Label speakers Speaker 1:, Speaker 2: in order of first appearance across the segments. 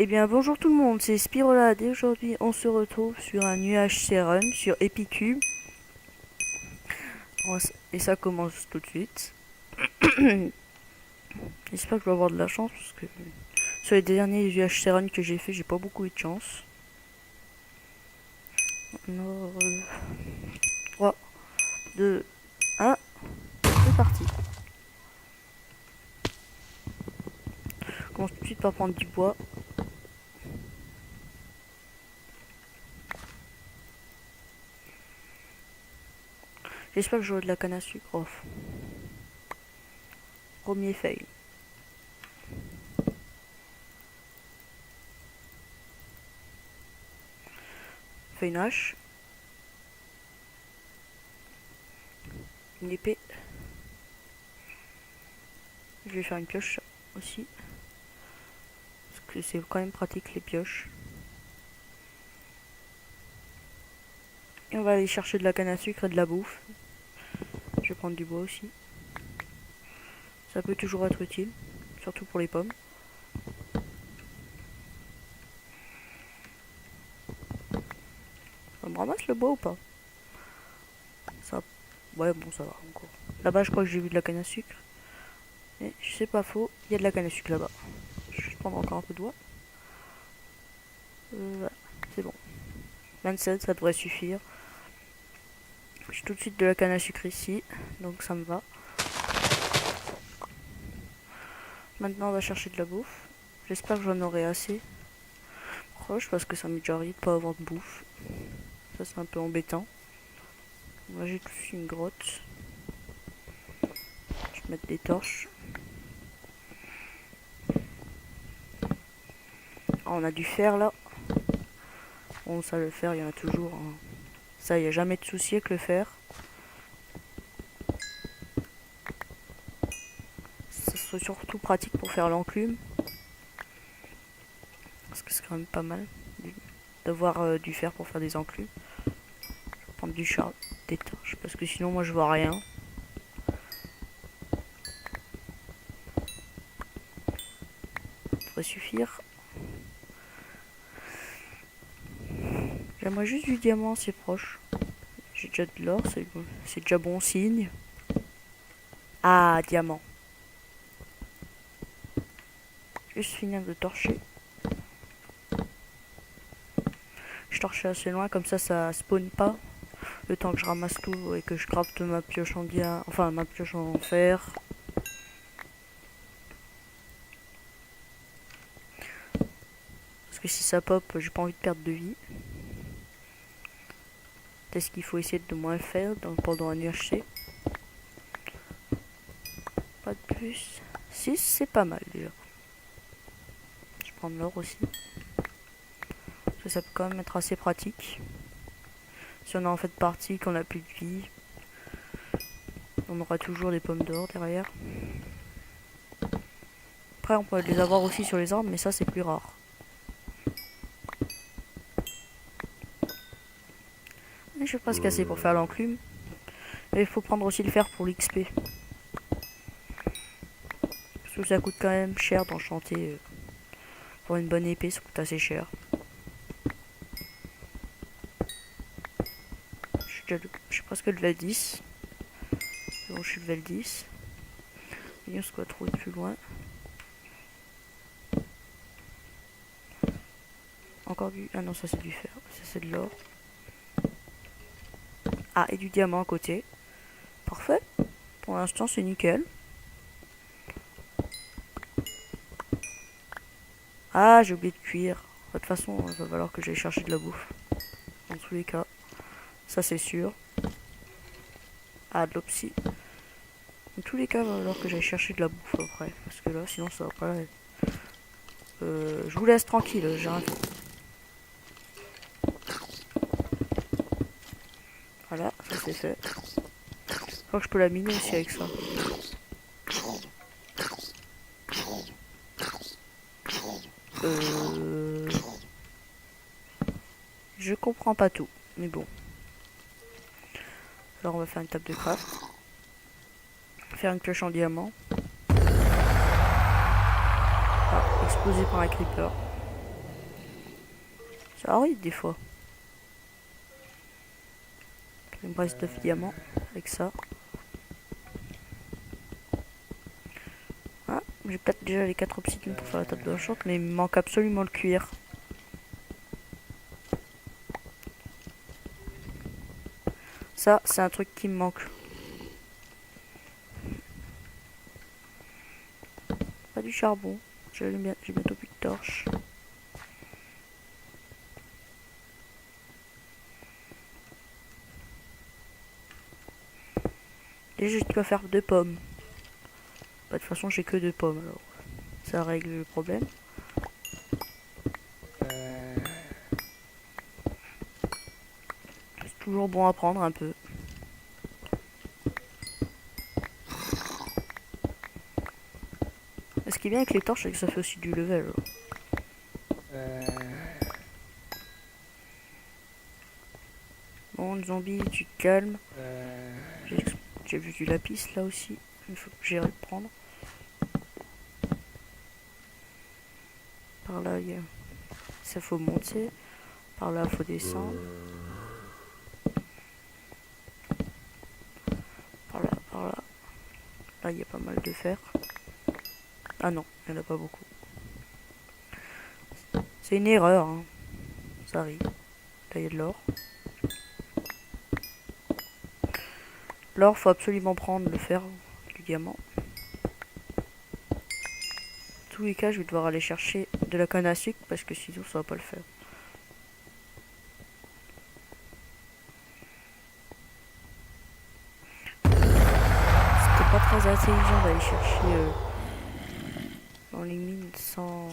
Speaker 1: Eh bien bonjour tout le monde, c'est Spirolade et aujourd'hui on se retrouve sur un nuage Seren sur Epicube. Et ça commence tout de suite. J'espère que je vais avoir de la chance parce que sur les derniers nuages Seren que j'ai fait, j'ai pas beaucoup eu de chance. Alors, 3, 2, 1, c'est parti. On commence tout de suite par prendre du bois. J'espère que j'aurai de la canne à sucre. Oh. Premier fail. Fais une hache. Une épée. Je vais faire une pioche aussi. Parce que c'est quand même pratique les pioches. Et on va aller chercher de la canne à sucre et de la bouffe. Je vais prendre du bois aussi. Ça peut toujours être utile. Surtout pour les pommes. Ça me ramasse le bois ou pas? Ça... Ouais, bon, ça va encore. Là-bas, je crois que j'ai vu de la canne à sucre. Et c'est pas faux, il y a de la canne à sucre là-bas. Je vais prendre encore un peu de bois. Voilà, c'est bon. 27, ça devrait suffire. J'ai tout de suite de la canne à sucre ici, donc ça me va. Maintenant, on va chercher de la bouffe. J'espère que j'en aurai assez. Proche, parce que ça m'est déjà arrivé de pas avoir de bouffe. Ça, c'est un peu embêtant. Là, j'ai tout de suite une grotte. Je vais mettre des torches. Ah, on a du fer là. Bon, ça, le fer, il y en a toujours. Hein. Ça, il n'y a jamais de souci avec le fer. Ça serait surtout pratique pour faire l'enclume. Parce que c'est quand même pas mal d'avoir du fer pour faire des enclumes. Je vais prendre du char, des torches, parce que sinon moi je vois rien. Ça devrait suffire. J'aimerais juste du diamant, c'est proche. J'ai déjà de l'or, c'est déjà bon signe. Ah, diamant. Juste finir de torcher. Je torche assez loin, comme ça spawn pas. Le temps que je ramasse tout et que je crafte ma pioche en diamant, enfin ma pioche en fer. Parce que si ça pop, j'ai pas envie de perdre de vie. C'est ce qu'il faut essayer de moins faire pendant un UHC. Pas de plus. 6, c'est pas mal déjà. Je vais prendre l'or aussi. Parce que ça peut quand même être assez pratique. Si on a en fait partie, qu'on a plus de vie, on aura toujours des pommes d'or derrière. Après, on peut les avoir aussi sur les arbres, mais ça c'est plus rare. Je vais pas se casser pour faire l'enclume. Mais il faut prendre aussi le fer pour l'XP. Parce que ça coûte quand même cher d'enchanter. Pour une bonne épée, ça coûte assez cher. Je suis presque level 10. Bon, je suis level 10. Et on se doit trouver plus loin. Encore du... Ah non, ça c'est du fer. Ça c'est de l'or. Ah, et du diamant à côté. Parfait. Pour l'instant, c'est nickel. Ah, j'ai oublié de cuire. De toute façon, il va falloir que j'aille chercher de la bouffe. Dans tous les cas. Ça, c'est sûr. Ah, de l'opsie. Dans tous les cas, il va falloir que j'aille chercher de la bouffe après. Parce que là, sinon, ça va pas aller. Je vous laisse tranquille, j'ai rien fait. Voilà, ça c'est fait. Je crois que je peux la miner aussi avec ça. Je comprends pas tout, mais bon. Alors on va faire une table de craft. Faire une pioche en diamant. Ah, explosé par un creeper. Ça arrive des fois. Il me reste 9 diamants avec ça. Ah, j'ai peut-être déjà les 4 obsidiens pour faire la table de la chante, mais il me manque absolument le cuir. Ça, c'est un truc qui me manque. Pas du charbon. J'ai bientôt plus de torches. Et je dois faire 2 pommes. Bah, de toute façon, j'ai que 2 pommes alors. Ça règle le problème. C'est toujours bon à prendre un peu. Ce qui est bien avec les torches, c'est que ça fait aussi du level. Bon, zombie, tu te calmes. J'ai vu du lapis là aussi. Il faut que j'aille le prendre. Par là, ça faut monter. Par là, faut descendre. Par là, par là. Là, il y a pas mal de fer. Ah non, il n'y en a pas beaucoup. C'est une erreur, hein. Ça arrive. Là, il y a de l'or. L'or, faut absolument prendre le fer du diamant. Dans tous les cas, je vais devoir aller chercher de la canne à sucre parce que sinon, ça va pas le faire. C'était pas très intelligent d'aller chercher dans les mines sans...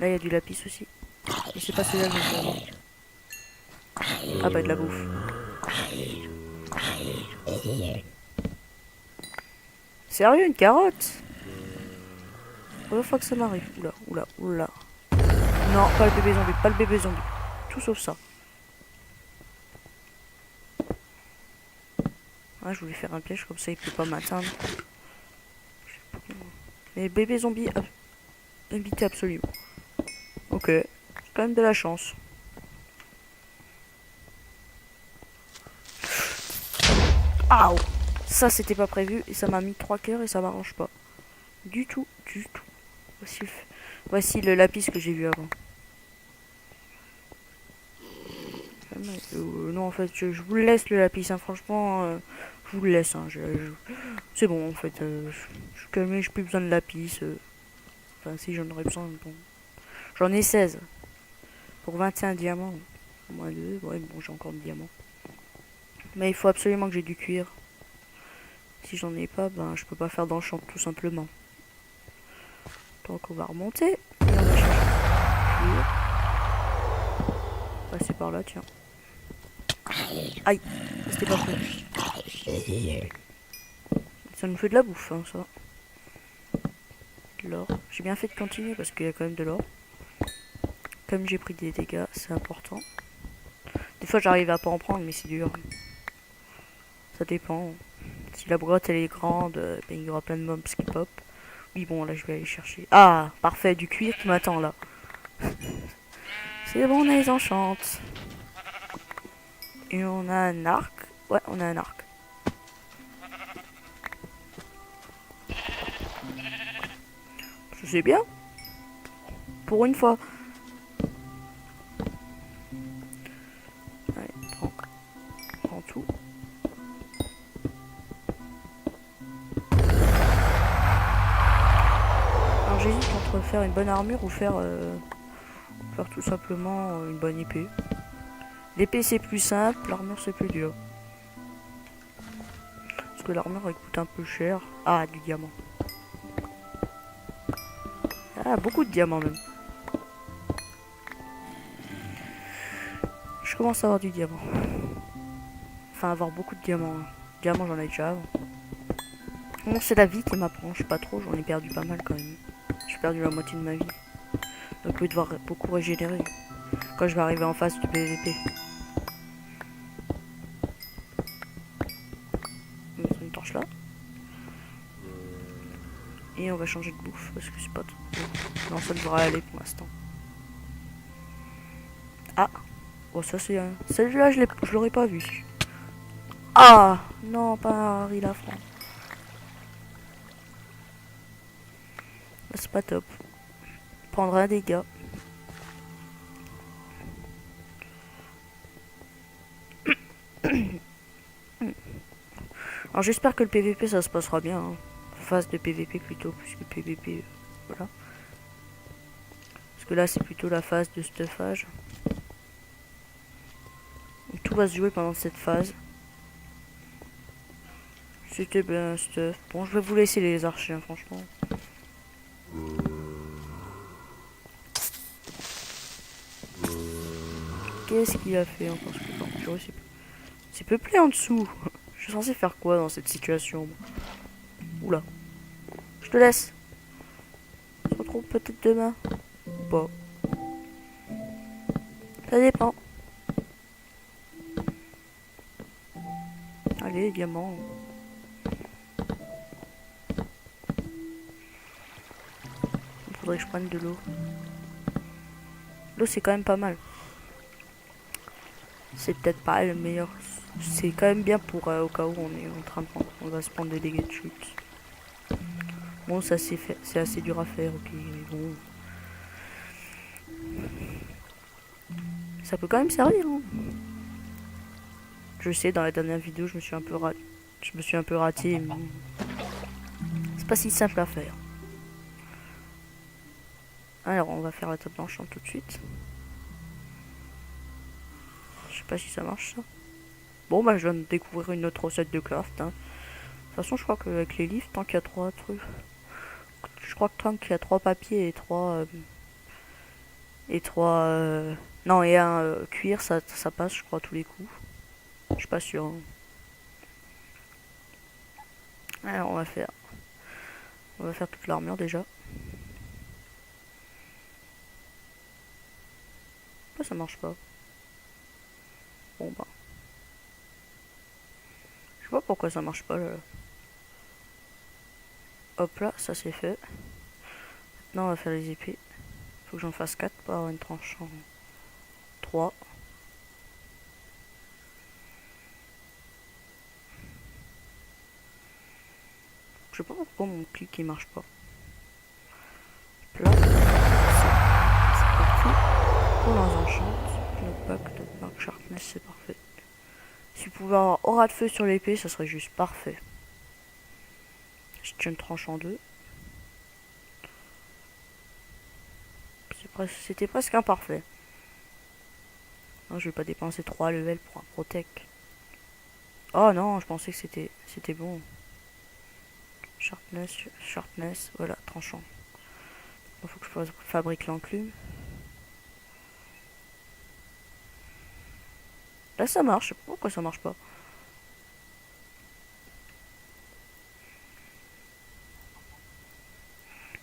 Speaker 1: Là, il y a du lapis aussi. Mais c'est pas celui-là que je veux. Ah bah, de la bouffe. Sérieux, une carotte? Première fois que ça m'arrive. Oula, oula, oula. Non, pas le bébé zombie, pas le bébé zombie. Tout sauf ça. Ah, je voulais faire un piège comme ça, il peut pas m'atteindre. Mais bébé zombie, éviter absolument. Ok, c'est quand même de la chance. Aouh! Ça, c'était pas prévu et ça m'a mis 3 cœurs et ça m'arrange pas. Du tout, du tout. Voici le lapis que j'ai vu avant. Non, en fait, je vous le laisse le lapis, hein, franchement, je vous le laisse. Hein, c'est bon, en fait, je suis calmé, j'ai plus besoin de lapis. Enfin, si j'en aurais besoin, bon. J'en ai 16. Pour 21 diamants. Moins 2, ouais, bon, j'ai encore de diamants. Mais il faut absolument que j'ai du cuir. Si j'en ai pas, ben, je peux pas faire d'enchant, tout simplement. Donc, on va remonter. Et on va chercher du cuir. Passer par là, tiens. Aïe, c'était pas prévu. Ça nous fait de la bouffe, hein, ça. De l'or. J'ai bien fait de continuer parce qu'il y a quand même de l'or. Comme j'ai pris des dégâts, c'est important. Des fois, j'arrive à pas en prendre, mais c'est dur. Ça dépend. Si la boîte elle est grande, ben, il y aura plein de mobs qui pop. Oui, bon, là, je vais aller chercher. Ah, parfait, du cuir qui m'attend là. C'est bon, on a les enchantes. Et on a un arc. Ouais, on a un arc. C'est bien. Pour une fois. Allez, prends tout. Alors j'hésite entre faire une bonne armure ou faire tout simplement une bonne épée. L'épée c'est plus simple, l'armure c'est plus dur. Parce que l'armure elle coûte un peu cher. Ah, du diamant. Ah, beaucoup de diamants même. Je commence à avoir du diamant. Enfin, avoir beaucoup de diamants. Diamants, j'en ai déjà avant. Bon, c'est la vie qui m'apprend. Je sais pas trop, j'en ai perdu pas mal quand même. J'ai perdu la moitié de ma vie. Donc, je vais devoir beaucoup régénérer quand je vais arriver en face du PVP. On va mettre une torche là. Et on va changer de bouffe parce que c'est pas tout. Non, ça devrait aller pour l'instant. Ah. Oh, ça c'est... Celle-là, je l'aurais pas vue. Ah. Non, pas Harry Lafranc. C'est pas top. Prendre un dégât. Alors j'espère que le PVP ça se passera bien. Hein. Phase de PVP plutôt, plus que PVP. Voilà. Parce que là c'est plutôt la phase de stuffage. Donc, tout va se jouer pendant cette phase. C'était bien stuff. Bon, je vais vous laisser les archers, hein, franchement. Qu'est-ce qu'il a fait encore ce copain? C'est peuplé en dessous. Je suis censé faire quoi dans cette situation? Oula. Je te laisse. On se retrouve peut-être demain. Ou pas. Ça dépend. Allez, diamant. Il faudrait que je prenne de l'eau. L'eau c'est quand même pas mal. C'est peut-être pas le meilleur. C'est quand même bien pour au cas où on est en train de prendre. On va se prendre des dégâts de chute. Bon, ça c'est fait. C'est assez dur à faire, ok. Mais bon. Ça peut quand même servir. Hein. Je sais, dans la dernière vidéo, je me suis un peu raté. Mais... c'est pas si simple à faire. Alors, on va faire la table d'enchant tout de suite. Je sais pas si ça marche ça. Bon, bah, je viens de découvrir une autre recette de craft. Hein. De toute façon, je crois qu'avec les livres, tant qu'il y a 3 trucs. Je crois que tant qu'il y a 3 papiers et 3. Non, et un cuir, ça passe, je crois, tous les coups. Je suis pas sûr. Hein. Alors, on va faire toute l'armure déjà. Pourquoi ça marche pas? Bon, bah. Je sais pas pourquoi ça marche pas là. Hop là, ça c'est fait. Maintenant, on va faire les épées. Faut que j'en fasse 4 pour avoir une tranche en 3. Je sais pas pourquoi mon clic il marche pas. Là, c'est parti. Pour les enchantes, notre bac sharpness, c'est parfait. Si vous pouvez avoir aura de feu sur l'épée, ça serait juste parfait. Je tiens une tranche en 2. C'était presque imparfait. Non, je vais pas dépenser 3 levels pour un protect. Oh non, je pensais que c'était bon. Sharpness, voilà, tranchant. Il faut que je fabrique l'enclume. Là ça marche, je sais pas pourquoi ça marche pas.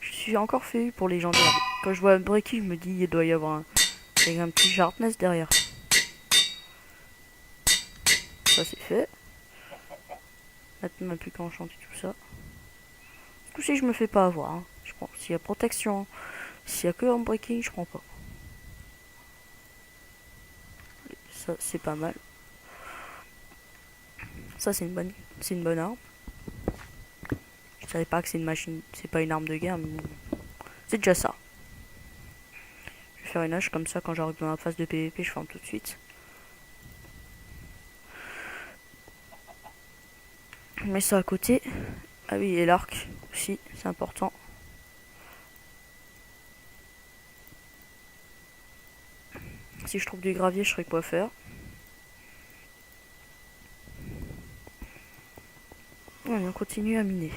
Speaker 1: Je suis encore fait pour les légendaires. Quand je vois un breaky, je me dis il doit y avoir un petit sharpness derrière. Ça c'est fait. Maintenant plus qu'à enchanter tout ça. Du coup si je me fais pas avoir, hein. Je prends. S'il y a protection, s'il y a que unbreaking, je prends pas. Ça c'est pas mal. Ça c'est une bonne arme. Je savais pas que c'est une machine, c'est pas une arme de guerre, mais bon. C'est déjà ça. Je vais faire une hache comme ça quand j'arrive dans la phase de PVP, je ferme tout de suite. Je mets ça à côté. Ah oui, et l'arc aussi, c'est important. Si je trouve du gravier, je saurais quoi faire. Allez, on continue à miner.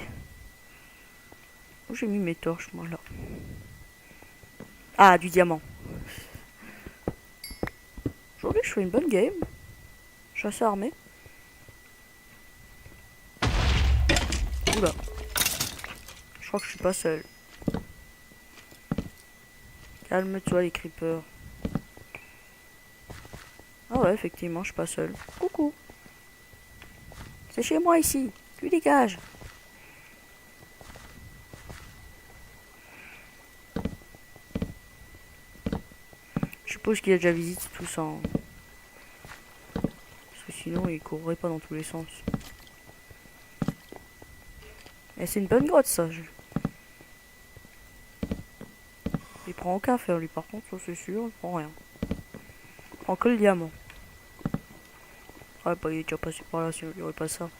Speaker 1: Où j'ai mis mes torches, moi, là? Ah, du diamant. Aujourd'hui, je fais une bonne game. Je suis assez armé. Oula. Je crois que je suis pas seul. Calme-toi, les creepers. Ah ouais, effectivement, je suis pas seul. Coucou. C'est chez moi, ici. Tu dégages. Je suppose qu'il a déjà visité tout ça. Hein. Parce que sinon, il courrait pas dans tous les sens. Et c'est une bonne grotte, ça. Il prend aucun fer, lui, par contre, ça c'est sûr, il prend rien. Il prend que le diamant. Ouais, bah, il est déjà passé par là, sinon il n'y aurait pas ça.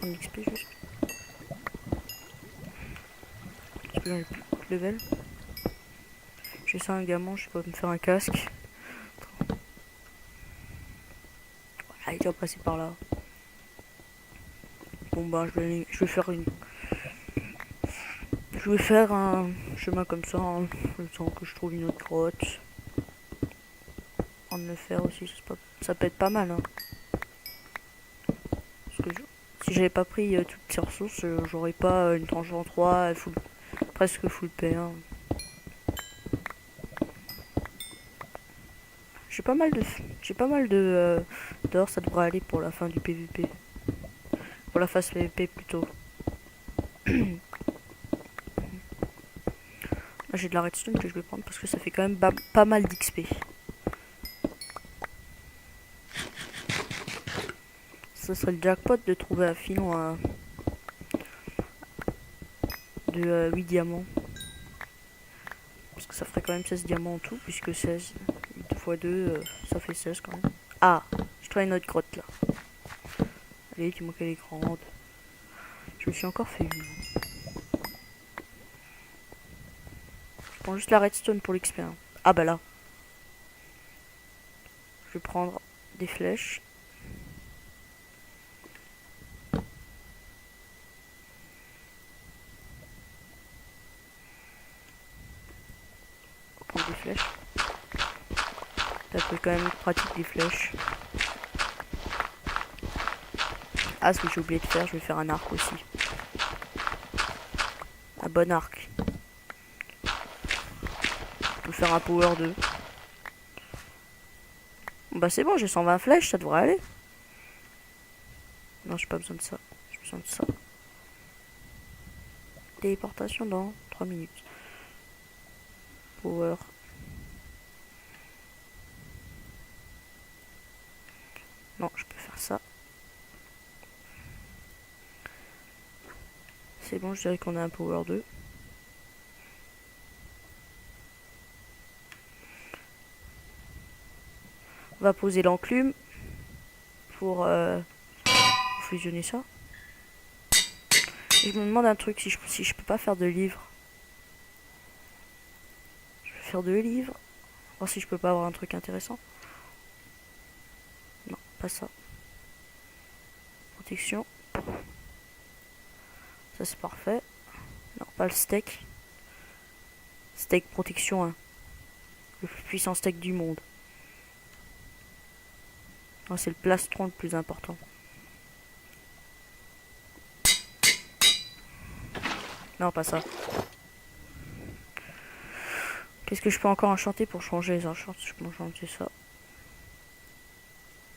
Speaker 1: Un XP juste. Parce que j'en ai plus de level. J'ai ça, un diamant, je sais pas me faire un casque. Ah, il est déjà passé par là. Bon, bah, je vais faire une. Je vais faire un chemin comme ça, hein, le temps que je trouve une autre grotte. En le faire aussi, ça peut être pas mal. Hein. Parce que si j'avais pas pris toutes ces ressources, j'aurais pas une tranche en 3, presque full P1. J'ai pas mal de d'or, ça devrait aller pour la fin du PVP. Pour la phase PVP plutôt. Là j'ai de la redstone que je vais prendre parce que ça fait quand même pas mal d'XP. Ça serait le jackpot de trouver un filon de 8 diamants. Parce que ça ferait quand même 16 diamants en tout, puisque 16 8 x 2, ça fait 16 quand même. Ah, je trouve une autre grotte là. Allez, dis-moi qu'elle est grande. Je me suis encore fait une. Je prends juste la redstone pour l'XP. Ah bah là. Je vais prendre des flèches. Prendre des flèches. Ça peut quand même être pratique des flèches. Ah, ce que j'ai oublié de faire, je vais faire un arc aussi. Un bon arc. Je peux faire un power 2. Bon, bah c'est bon, j'ai 120 flèches, ça devrait aller. Non, j'ai pas besoin de ça. J'ai besoin de ça. Téléportation dans 3 minutes. Power. Non, je peux faire ça. C'est bon, je dirais qu'on a un power 2. On va poser l'enclume pour fusionner ça. Et je me demande un truc, si je peux pas faire de livres. Je vais faire 2 livres. Voir si je peux pas avoir un truc intéressant. Non, pas ça. Protection. Ça c'est parfait. Non, pas le steak. Steak protection 1. Le plus puissant steak du monde. Non, c'est le plastron le plus important. Non, pas ça. Qu'est-ce que je peux encore enchanter pour changer les enchants? Je peux enchanter ça.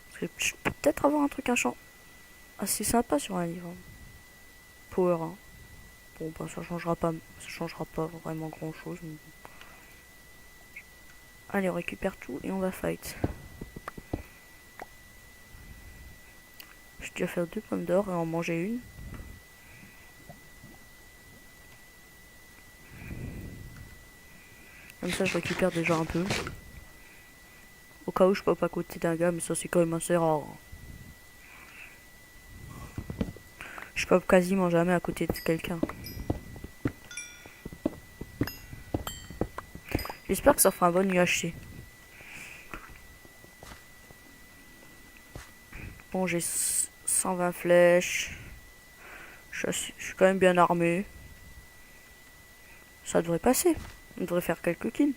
Speaker 1: Parce que je peux peut-être avoir un truc enchanté assez sympa sur un livre. Power 1. Bon, bah ça changera pas vraiment grand chose. Mais... Allez, on récupère tout et on va fight. J'ai déjà fait 2 pommes d'or et en manger une. Comme ça, je récupère déjà un peu. Au cas où je pop à côté d'un gars, mais ça c'est quand même assez rare. Je pop quasiment jamais à côté de quelqu'un. J'espère que ça fera un bon UHC. Bon, j'ai 120 flèches. Je suis quand même bien armé. Ça devrait passer. On devrait faire quelques kills.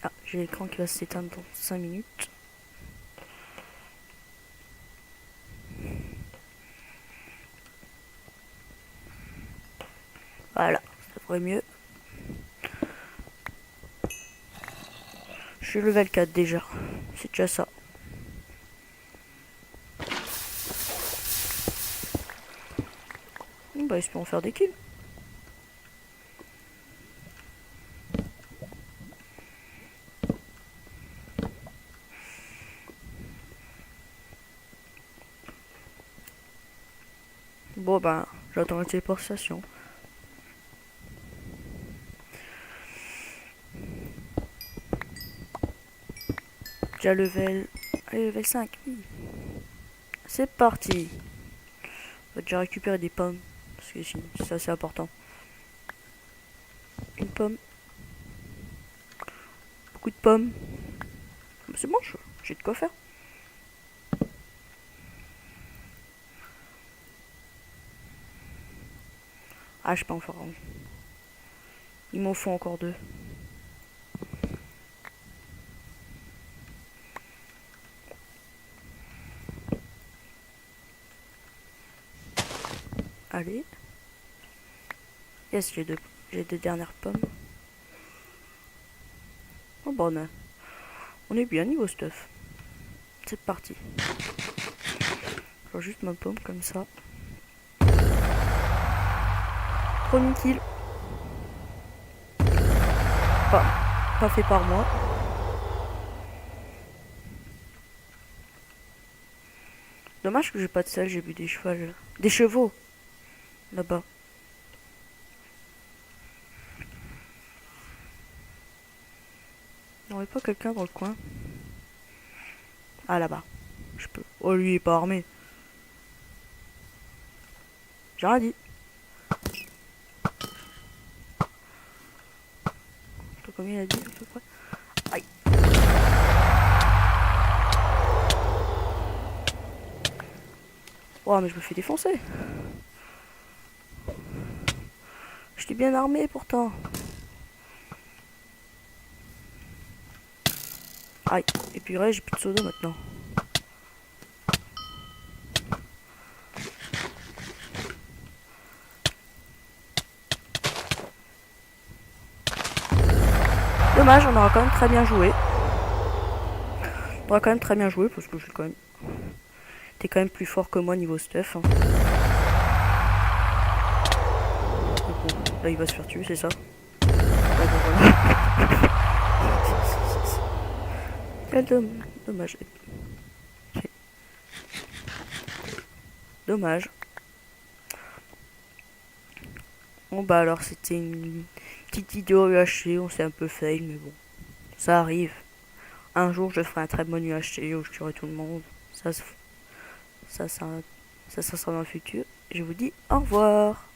Speaker 1: Ah, j'ai l'écran qui va s'éteindre dans 5 minutes. Voilà, ça devrait mieux. Je suis level 4 déjà. C'est déjà ça. Bah, espérons faire des kills. Bon ben, j'attends la téléportation. Déjà level... Allez, level 5. C'est parti. On va déjà récupérer des pommes. Parce que ça c'est important. Une pomme. Beaucoup de pommes. C'est bon, j'ai de quoi faire. Ah, je peux en faire un. Il m'en faut encore 2. Allez. Yes, j'ai deux dernières pommes. Oh bon, on est bien niveau stuff. C'est parti. Je prends juste ma pomme comme ça. Premier kill. Pas fait par moi. Dommage que j'ai pas de sel, j'ai bu des chevaux. Des chevaux là-bas. Il n'y aurait pas quelqu'un dans le coin? Ah là-bas. Je peux. Oh lui il est pas armé. J'ai rien dit. Combien il a dit à peu près? Aïe. Oh mais je me fais défoncer. J'étais bien armé pourtant. Aïe. Et puis ouais, j'ai plus de soda maintenant. Dommage, on aura quand même très bien joué. On aura quand même très bien joué parce que j'ai quand même... T'es quand même plus fort que moi niveau stuff. Hein. Bon, là il va se faire tuer, c'est ça. Ouais, bon, voilà. Quel dommage. Dommage. Bon bah alors c'était une petite vidéo UHC, on s'est un peu fail mais bon. Ça arrive. Un jour je ferai un très bon UHC où je tuerai tout le monde. Ça sera dans le futur. Je vous dis au revoir.